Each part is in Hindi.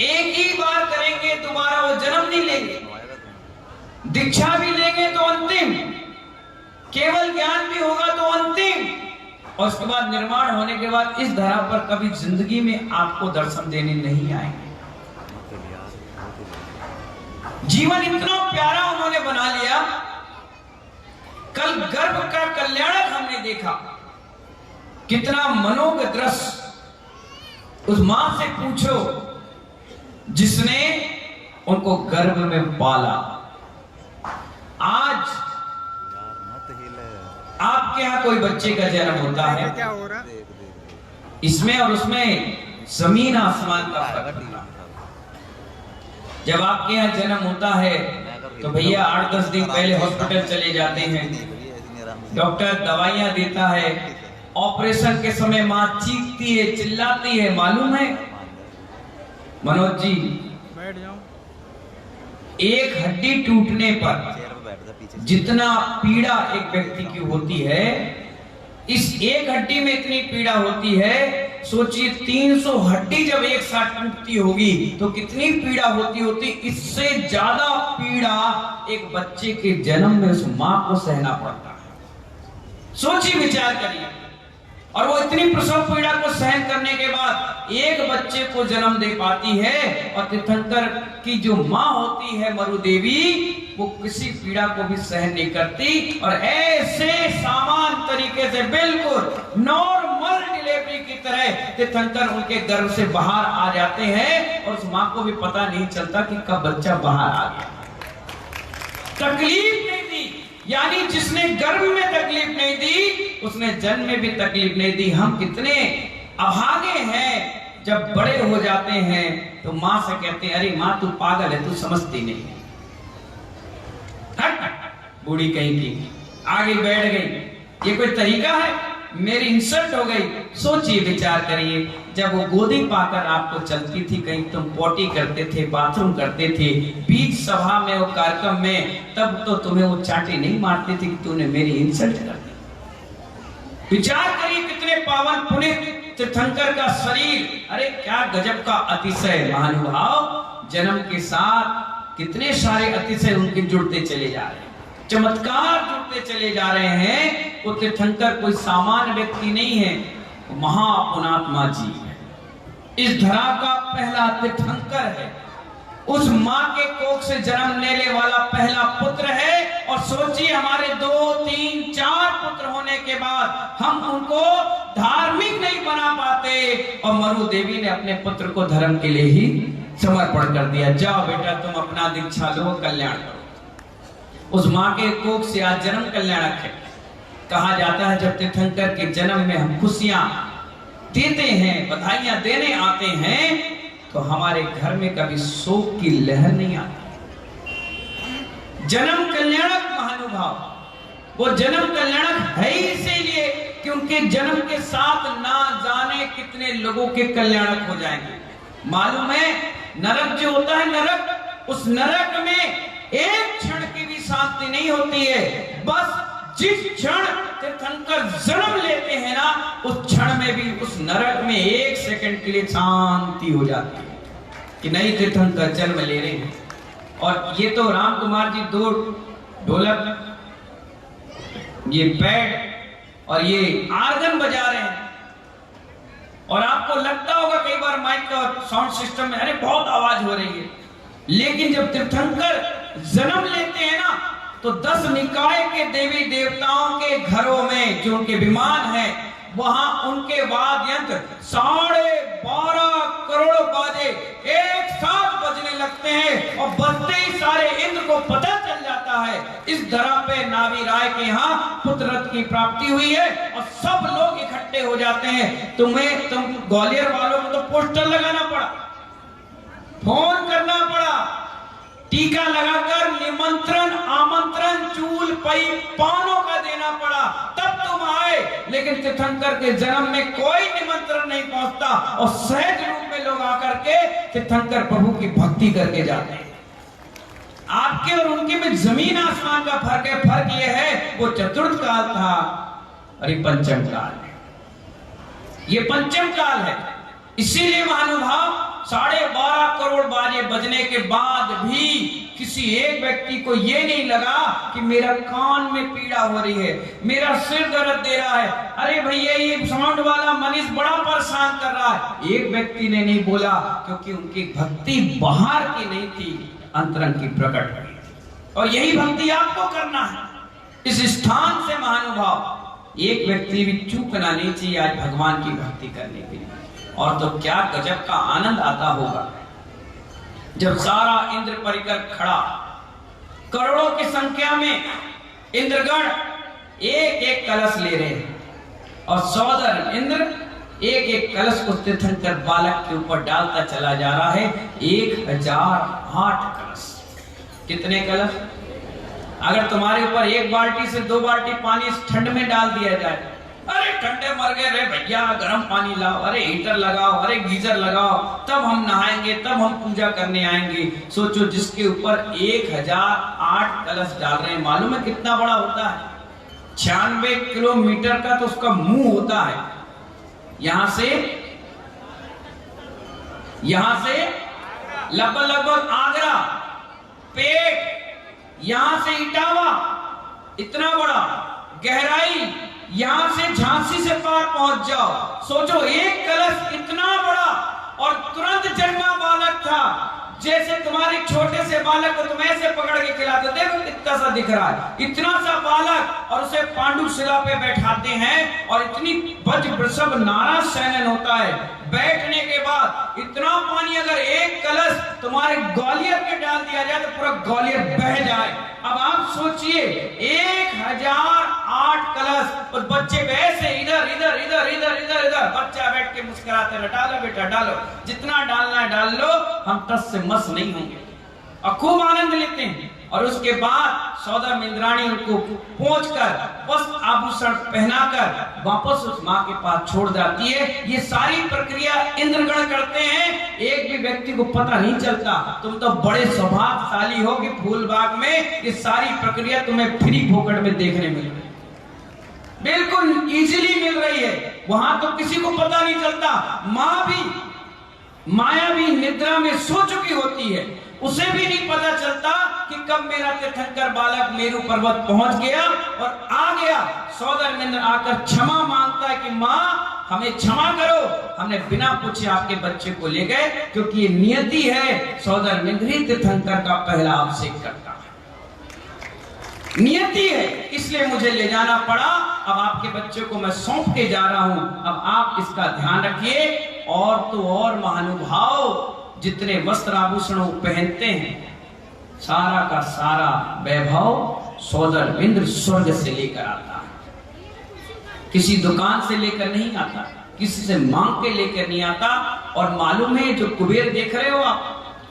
एक ही बार करेंगे, दोबारा वो जन्म नहीं लेंगे। दीक्षा भी लेंगे तो अंतिम, केवल ज्ञान भी होगा तो अंतिम, और उसके बाद निर्माण होने के बाद इस धरा पर कभी जिंदगी में आपको दर्शन देने नहीं आएंगे। जीवन इतना प्यारा उन्होंने बना लिया। कल गर्भ का कल्याणक हमने देखा, कितना मनोज्ञ दृश्य। उस मां से पूछो जिसने उनको गर्भ में पाला। आज आपके यहां कोई बच्चे का जन्म होता है, क्या हो रहा? इसमें और उसमें जमीन आसमान का फर्क होता है। जब आपके यहाँ जन्म होता है तो भैया 8-10 दिन पहले हॉस्पिटल चले जाते हैं, डॉक्टर दवाइयां देता है, ऑपरेशन के समय मां चीखती है, चिल्लाती है, मालूम है मनोज जी? बैठ जाओ। एक हड्डी टूटने पर जितना पीड़ा एक व्यक्ति की होती है, इस एक हड्डी में इतनी पीड़ा होती है। सोचिए 300 हड्डी जब एक साथ टूटती होगी तो कितनी पीड़ा होती। इससे ज्यादा पीड़ा एक बच्चे के जन्म में उस मां को सहना पड़ता है। सोचिए, विचार करिए। और वो इतनी प्रसव पीड़ा को सहन करने के बाद एक बच्चे को जन्म दे पाती है। और तीर्थंकर की जो मां होती है मरु देवी, वो किसी पीड़ा को भी सहन नहीं करती और ऐसे सामान तरीके से बिल्कुल नॉर्मल डिलीवरी की तरह तीर्थंकर उनके गर्भ से बाहर आ जाते हैं और उस मां को भी पता नहीं चलता कि कब बच्चा बाहर आ गया। तकलीफ नहीं दी, यानी जिसने गर्भ में तकलीफ नहीं दी उसने जन्म में भी तकलीफ नहीं दी। हम कितने अभागे हैं, जब बड़े हो जाते हैं तो मां से कहते हैं, अरे मां तू पागल है, तू समझती नहीं है। बूढ़ी कहीं की आगे बैठ गई, ये कोई तरीका है? मेरी इंसल्ट हो गई। सोचिए, विचार करिए, जब वो गोदी पाकर आपको चलती थी, कहीं तुम पोटी करते थे, बाथरूम करते थे, बीच सभा में वो कार्यक्रम में, तब तो तुम्हें वो चाटी नहीं मारती थी कि तूने मेरी इंसल्ट कर दी। विचार करिए कितने पावन पुनीत तीर्थंकर का शरीर। अरे क्या गजब का अतिशय महानुभाव। जन्म के साथ कितने सारे अतिशय उनके जुड़ते चले जा रहे हैं, चमत्कार जुड़ते चले जा रहे हैं। वो तीर्थंकर कोई सामान्य व्यक्ति नहीं है, महापुणात्मा जी है, इस धरा का पहला तीर्थंकर है, उस मां के कोख से जन्म लेने वाला पहला पुत्र है। और सोचिए, हमारे 2, 3, 4 पुत्र होने के बाद हम उनको धार्मिक नहीं बना पाते, और मरु देवी ने अपने पुत्र को धर्म के लिए ही समर्पण कर दिया। जाओ बेटा, तुम अपना दीक्षा लो, कल्याण करो। उस मां के कोख से आज जन्म कल्याणक है। कहा जाता है जब तीर्थंकर के जन्म में हम खुशियां देते हैं, बधाइयां देने आते हैं, तो हमारे घर में कभी शोक की लहर नहीं आती। जन्म कल्याणक महानुभाव, वो जन्म कल्याणक है ही इसीलिए क्योंकि जन्म के साथ ना जाने कितने लोगों के कल्याणक हो जाएंगे। मालूम है, नरक जो होता है, नरक, उस नरक में एक क्षण की भी शांति नहीं होती है। बस जिस क्षण तीर्थंकर जन्म लेते हैं ना, उस क्षण में भी उस नरक में 1 सेकंड के लिए शांति हो जाती है कि नहीं, तीर्थंकर जन्म ले रहे हैं। और ये तो राम कुमार जी 2 ढोलक, ये पैड और ये आर्गन बजा रहे हैं। और आपको लगता होगा कई बार माइक का साउंड सिस्टम में, अरे बहुत आवाज हो रही है। लेकिन जब तीर्थंकर जन्म लेते हैं ना, तो 10 निकाय के देवी देवताओं के घरों में जो उनके विमान है, वहां उनके वाद्य यंत्र 12.5 करोड़ बाजे एक साथ बजने लगते हैं। और बजते ही सारे इंद्र को पता चल जाता है इस धरा पे नाभि राय के यहाँ पुत्र रत्न की प्राप्ति हुई है, और सब लोग इकट्ठे हो जाते हैं। तुम ग्वालियर वालों को तो पोस्टर लगाना पड़ा, फोन करना पड़ा, टीका लगाकर निमंत्रण, आमंत्रण, चूल, पई, पानों का देना पड़ा, तब तुम आए। लेकिन तीर्थंकर के जन्म में कोई निमंत्रण नहीं पहुंचता और सहज रूप में लोग आकर के तीर्थंकर प्रभु की भक्ति करके जाते हैं। आपके और उनके में जमीन आसमान का फर्क है। फर्क यह है, वो चतुर्थ काल था और ये पंचम काल है। ये पंचम काल है। इसीलिए महानुभाव 12.5 करोड़ बाजे बजने के बाद भी किसी एक व्यक्ति को ये नहीं लगा कि मेरा कान में पीड़ा हो रही है, मेरा सिर दर्द दे रहा है, अरे भैया ये साउंड वाला मनीष बड़ा परेशान कर रहा है। एक व्यक्ति ने नहीं बोला, क्योंकि उनकी भक्ति बाहर की नहीं थी, अंतरंग की प्रकट हुई थी। और यही भक्ति आपको करना है। इस स्थान से महानुभाव एक व्यक्ति भी चूकना नहीं चाहिए आज भगवान की भक्ति करने के लिए। और तो क्या गजब का आनंद आता होगा जब सारा इंद्र परिकर खड़ा, करोड़ों की संख्या में इंद्रगण एक एक कलश ले रहे हैं और सौदर इंद्र एक एक कलश को तीर्थंकर बालक के ऊपर डालता चला जा रहा है। 1008 कलश। कितने कलश? अगर तुम्हारे ऊपर 1 बाल्टी से 2 बाल्टी पानी इस ठंड में डाल दिया जाए, अरे ठंडे मर गए रे भैया, गर्म पानी लाओ, अरे हीटर लगाओ, अरे गीजर लगाओ, तब हम नहाएंगे, तब हम पूजा करने आएंगे। सोचो जिसके ऊपर 1008 कलश डाल रहे हैं, मालूम है कितना बड़ा होता है? 96 किलोमीटर का तो उसका मुंह होता है। यहां से लगभग आगरा, पेट, यहां से इटावा, इतना बड़ा गहराई, यहां से झांसी से पार पहुंच जाओ। सोचो एक कलश इतना बड़ा, और तुरंत जन्मा बालक था। जैसे तुम्हारे छोटे से बालक को तुम ऐसे पकड़ के खिलाते, देखो कितना सा दिख रहा है, इतना सा बालक, और उसे पांडु शिला पे बैठाते हैं और इतनी वज्र वृषभ नारा सैनन होता है। बैठने के बाद इतना पानी अगर एक कलश तुम्हारे ग्वालियर के डाल दिया जाए तो पूरा ग्वालियर बह जाए। अब आप सोचिए 1008 कलश, और बच्चे वैसे इधर इधर इधर इधर इधर इधर, बच्चा बैठ के मुस्कुराते रहे, डालो बेटा डालो, जितना डालना है डाल लो, हम टस से मस नहीं होंगे, और खूब आनंद लेते हैं। और उसके बाद सौदर इंद्राणी उनको पहुंचकर वस्त्र आभूषण पहनाकर वापस उस मां के पास छोड़ जाती है। ये सारी प्रक्रिया इंद्रगण करते हैं, एक भी व्यक्ति को पता नहीं चलता। तुम तो बड़े सौभाग्यशाली हो कि फूलबाग में ये सारी प्रक्रिया तुम्हें फ्री फोकट में देखने मिल रही, बिल्कुल इजीली मिल रही है। वहां तो किसी को पता नहीं चलता। माया भी निद्रा में सो चुकी होती है, उसे भी नहीं पता चलता कि कब मेरा तीर्थंकर बालक मेरू पर्वत पहुंच गया और आ गया। सौदर इंद्र आकर क्षमा मांगता है कि मां हमें क्षमा करो, हमने बिना पूछे आपके बच्चे को ले गए, क्योंकि ये नियति है। सौदर इंद्र तीर्थंकर का पहला अभिषेक करता है, नियति है, इसलिए मुझे ले जाना पड़ा। अब आपके बच्चे को मैं सौंप के जा रहा हूं, अब आप इसका ध्यान रखिए। और तो और महानुभाव जितने वस्त्र आभूषण पहनते हैं, सारा का सारा वैभव सौदर इंद्र स्वर्ग से लेकर आता है, किसी दुकान से लेकर नहीं आता, किसी से मांग के लेकर नहीं आता। और मालूम है जो कुबेर देख रहे हो आप,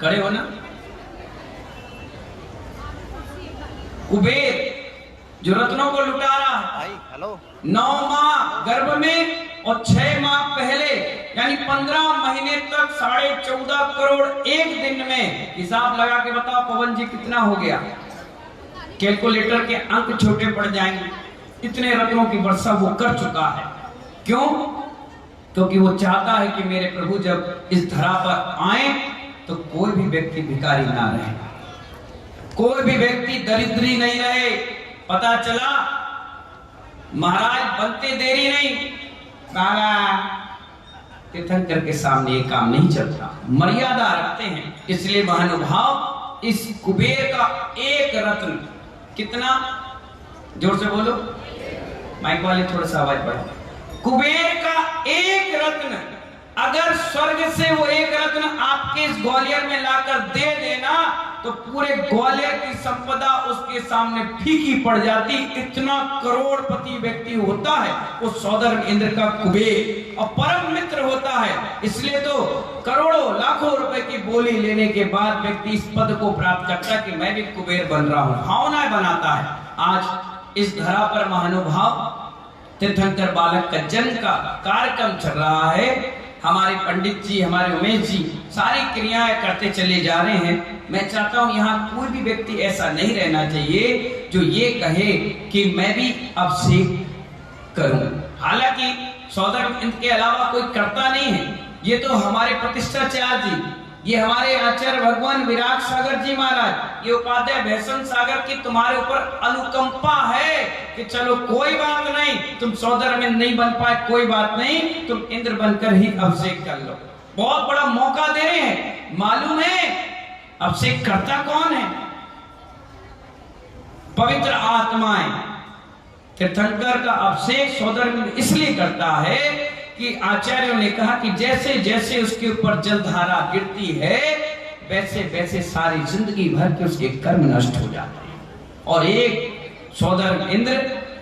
खड़े हो ना, कुबेर जो रत्नों को लुटा रहा है, 9 माह गर्भ में और 6 माह पहले, यानी 15 महीने तक 14.5 करोड़ एक दिन में। हिसाब लगा के बताओ पवन जी कितना हो गया, कैलकुलेटर के अंक छोटे पड़ जाएंगे। इतने रत्नों की वर्षा वो कर चुका है। क्यों? क्योंकि वो चाहता है कि मेरे प्रभु जब इस धरा पर आए तो कोई भी व्यक्ति भिखारी ना रहे, कोई भी व्यक्ति दरिद्री नहीं रहे। पता चला महाराज बनते देरी नहीं, तीर्थंकर के सामने ये काम नहीं चलता, मर्यादा रखते हैं। इसलिए महानुभाव इस कुबेर का एक रत्न, कितना, जोर से बोलो, माइक वाले थोड़ा सा आवाज बढ़ाओ। कुबेर का एक रत्न, अगर स्वर्ग से वो एक रत्न आपके इस ग्वालियर में लाकर दे देना तो पूरे ग्वालियर की संपदा उसके सामने फीकी पड़ जाती। इतना करोड़पति व्यक्ति होता है वो सौदर इंद्र का कुबेर, और परम मित्र होता है। इसलिए तो करोड़ों लाखों रुपए की बोली लेने के बाद व्यक्ति इस पद को प्राप्त करता है कि मैं भी कुबेर बन रहा हूं, भावनाएं बनाता है। आज इस धरा पर महानुभाव तीर्थंकर बालक का जन्म का कार्यक्रम चल रहा है। हमारे पंडित जी, हमारे उमेश जी सारी क्रियाएं करते चले जा रहे हैं। मैं चाहता हूं यहाँ कोई भी व्यक्ति ऐसा नहीं रहना चाहिए जो ये कहे कि मैं भी अभिषेक करूं। हालांकि सौदर इनके अलावा कोई करता नहीं है, ये तो हमारे प्रतिष्ठाचार्य जी, ये हमारे आचार्य भगवान विराट सागर जी महाराज, ये उपाध्याय भैसन सागर की तुम्हारे ऊपर अनुकंपा है कि चलो कोई बात नहीं, तुम सौदर में नहीं बन पाए, कोई बात नहीं, तुम इंद्र बनकर ही अभिषेक कर लो। बहुत बड़ा मौका दे रहे हैं। मालूम है अभिषेक करता कौन है? पवित्र आत्माएं। तीर्थंकर का अभिषेक सौदर में इसलिए करता है कि आचार्यों ने कहा कि जैसे जैसे उसके ऊपर जलधारा गिरती है वैसे वैसे सारी जिंदगी भर के उसके कर्म नष्ट हो जाते हैं। और एक सौदर इंद्र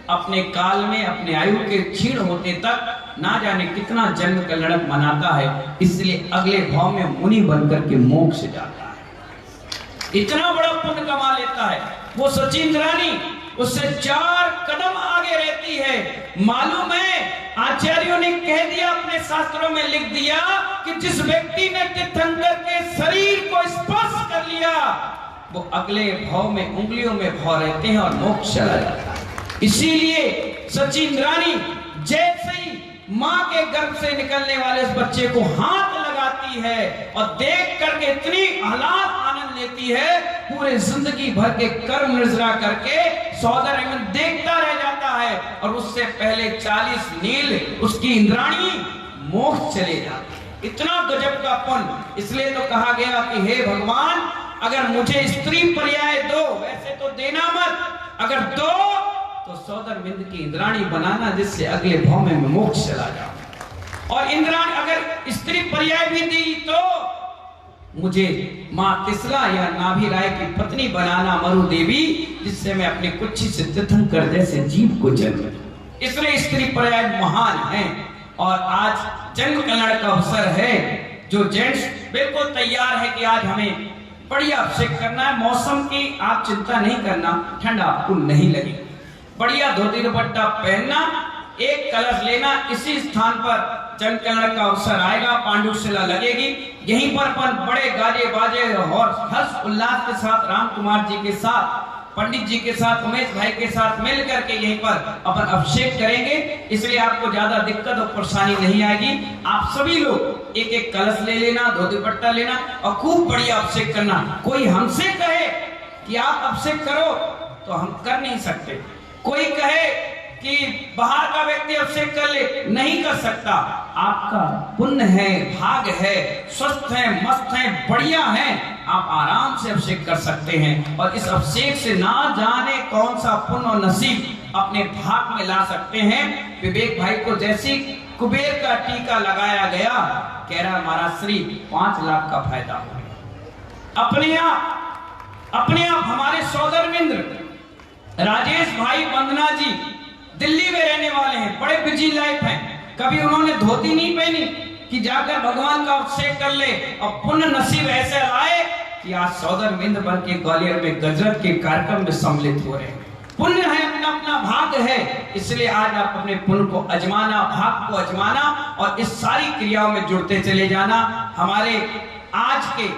अपने काल में अपने आयु के क्षीण होते तक ना जाने कितना जन्म कल्याणक मनाता है, इसलिए अगले भाव में मुनि बनकर के मोक्ष जाता है। इतना बड़ा पुण्य कमा लेता है। वो सचिंद्रानी उससे 4 कदम आगे रहती है। मालूम है आचार्यों ने कह दिया, अपने शास्त्रों में लिख दिया कि जिस व्यक्ति ने तीर्थंकर के शरीर को स्पर्श कर लिया वो अगले भाव में उंगलियों में भाव रहते हैं और मोक्ष चला जाता है। इसीलिए सचिंद्रानी जैसे ही मां के गर्भ से निकलने वाले उस बच्चे को हाथ लगाती है और देख करके इतनी आह्लाद आनंद लेती है, पूरे जिंदगी भर के कर्म निर्जरा करके सौदर एवं देखता रह जाता है। और उससे पहले 40 नील उसकी इंद्राणी मोक्ष चले जाती। इतना गजब का पुण्य। इसलिए तो कहा गया कि हे भगवान, अगर मुझे स्त्री पर्याय दो, वैसे तो देना मत, अगर दो तो सौदर बिंद की इंद्राणी बनाना जिससे अगले भाव में मैं मोक्ष चला जाऊं। और इंद्राणी अगर स्त्री पर्याय भी दी तो मुझे मां तिसला या नाभि राय की पत्नी बनाना मरु देवी, जिससे मैं अपनी कुच्छी से तीर्थंकर जैसे जीव को जन्म दूं। इसलिए स्त्री पर्याय महान है। और आज जन्म कल्याण का अवसर है। जो जेंट्स बिल्कुल तैयार है कि आज हमें बढ़िया अभिषेक करना है, मौसम की आप चिंता नहीं करना, ठंडा आपको नहीं लगेगी। बढ़िया धोती दुपट्टा पहनना, एक कलश लेना, इसी स्थान पर जन्म कल्याण का अवसर आएगा, पांडुशिला लगेगी, यहीं पर अपन बड़े गाजे बाजे और हर्ष उल्लास के साथ राम कुमार जी के साथ, पंडित जी के साथ, उमेश भाई के साथ मिल करके यहीं पर अपन अभिषेक करेंगे। इसलिए आपको ज्यादा दिक्कत और परेशानी नहीं आएगी। आप सभी लोग एक एक कलश ले लेना, धोती दुपट्टा लेना और खूब बढ़िया अभिषेक करना। कोई हमसे कहे कि आप अभिषेक करो तो हम कर नहीं सकते। कोई कहे कि बाहर का व्यक्ति अभिषेक कर ले, नहीं कर सकता। आपका पुण्य है, भाग है, स्वस्थ है, मस्त है, बढ़िया है, आप आराम से अभिषेक कर सकते हैं। और इस अभिषेक से ना जाने कौन सा पुण्य और नसीब अपने भाग में ला सकते हैं। विवेक भाई को जैसी कुबेर का टीका लगाया गया, कह रहा महाराज श्री 5 लाख का फायदा हो गया। अपने आप हमारे सौदर मित्र राजेश भाई वंदना जी दिल्ली में रहने वाले हैं, बड़े बिजी लाइफ हैं। कभी उन्होंने धोती नहीं पहनी कि जाकर भगवान का अभिषेक कर ले, और पुण्य नसीब ऐसे आए कि आज सौदर मित्र बन के ग्वालियर में गजब के कार्यक्रम में सम्मिलित हो रहे हैं। पुण्य है, अपना अपना भाग है। इसलिए आज आप अपने पुण्य को अजमाना, भाग को अजमाना और इस सारी क्रियाओं में जुड़ते चले जाना। हमारे आज के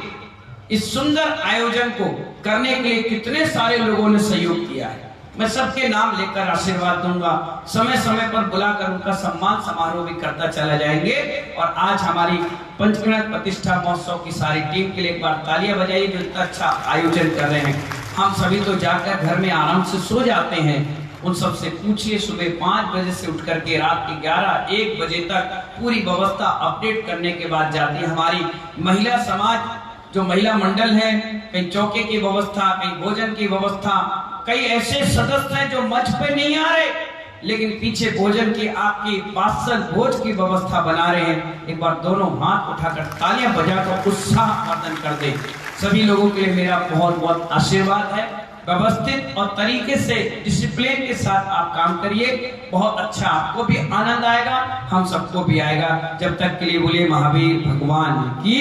इस सुंदर आयोजन को करने के लिए कितने सारे लोगों ने सहयोग किया है। मैं सबके नाम लेकर आशीर्वाद दूंगा, समय समय पर बुलाकर उनका सम्मान समारोह भी करता चला जाएंगे। और आज हमारी पंचगणक प्रतिष्ठा महोत्सव की सारी टीम के लिए एक बार तालियां बजाइए जो इतना अच्छा आयोजन कर रहे हैं। हम सभी तो जाकर घर में आराम से सो जाते हैं, उन सब से पूछिए सुबह 5 बजे से उठ करके रात के 11-1 बजे तक पूरी व्यवस्था अपडेट करने के बाद जाती है। हमारी महिला समाज जो महिला मंडल है, कहीं चौके की व्यवस्था, कहीं भोजन की व्यवस्था, कई ऐसे सदस्य हैं जो मंच पे नहीं आ रहे लेकिन पीछे भोजन की आपकी वात्सल भोज की व्यवस्था बना रहे हैं। एक बार दोनों हाथ उठाकर तालियां बजाकर उत्साह वर्धन कर दे। सभी लोगों के लिए मेरा बहुत बहुत आशीर्वाद है। व्यवस्थित और तरीके से डिसिप्लिन के साथ आप काम करिए, बहुत अच्छा, आपको भी आनंद आएगा, हम सबको भी आएगा। जब तक के लिए बोलिए महावीर भगवान की